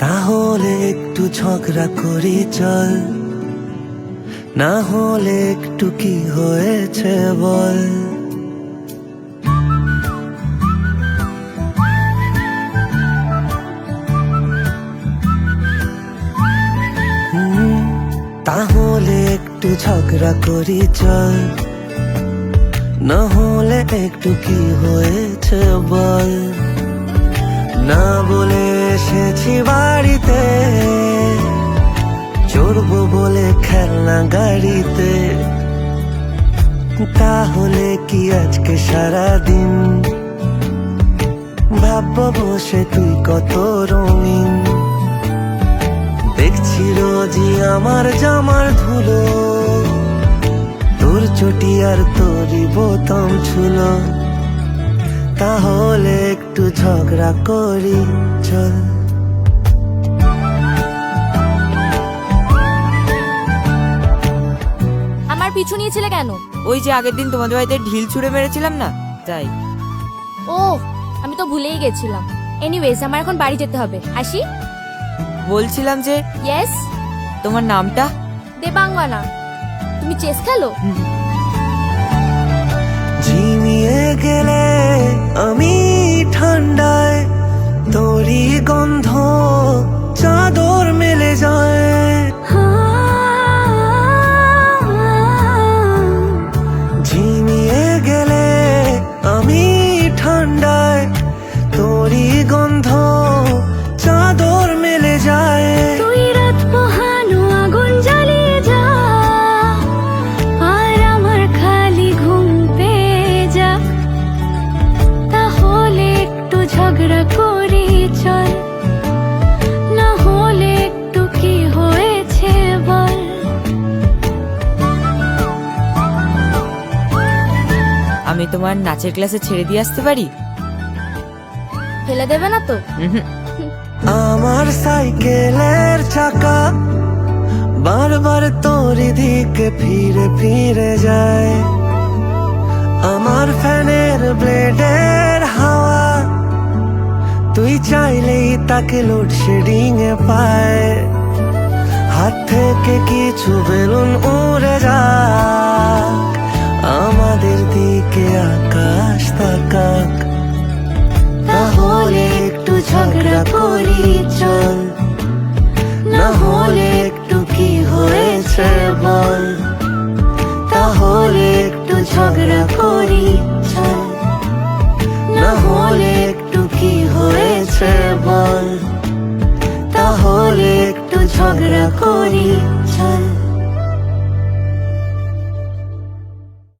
তাহলে একটু ঝগড়া করি চল, না হলে একটু কি হয়েছে বল। তাহলে একটু ঝগড়া করি চল, না হলে একটু কি হয়েছে বল। না বলে এসেছি বাড়িতে, চড়বো বলে খেলনা গাড়িতে। তাহলে কি আজকে সারাদিন ভাববো বসে তুই কত রঙিন। দেখছি রোজই আমার জামার ধুলো, তোর চটি আর তোরই বোতাম ছুলো। তাহলে একটু ঝগড়া করি চল। আমার পিছু নিয়েছিলে কেন? ওই যে আগের দিন তোমাদের বাড়িতে ঢিল ছুঁড়ে মেরেছিলাম না, তাই। ও, আমি তো ভুলেই গেছিলাম। এনিওয়েজ, আমার এখন বাড়ি যেতে হবে, আসি। বলছিলাম যে ইয়েস। তোমার নামটা? দেবাঙ্গনা। তুমি চেস খেলো? ঝিমিয়ে গেলে আমি ঠান্ডায়, তোরই গন্ধ চাদর মেলে যায়। ঝিমিয়ে গেলে আমি ঠান্ডায়, তোরই গন্ধ চাদর মেলে যায়। তুই রাত পোহানো আগুন জ্বালিয়ে যা, আর আমার খালি ঘুম পেয়ে যা। তাহলে একটু ঝগড়া করি চল, না হলে একটু কি হয়েছে বল। আমি তোমার নাচের ক্লাসে ছেড়ে দিয়ে আসতে পারি? ফেলে দেবে না তো? আমার সাইকেলের চাকা বারবার তোর দিকে ফিরে ফিরে যায়। আমার ফ্যানের ব্লেডের হাওয়া তুই চাইলেই তাকে লোডশেডিং এ পায়। হাত থেকে কিছু বেলুন উড়ে যাক, আমাদের দিকে আকাশ তাকাক। তাহলে একটু ঝগড়া করি চল, না হলে একটু কি হয়েছে বল। তাহলে একটু ঝগড়া করি চল, না হলে একটু কি হয়েছে বল। তাহলে একটু ঝগড়া করি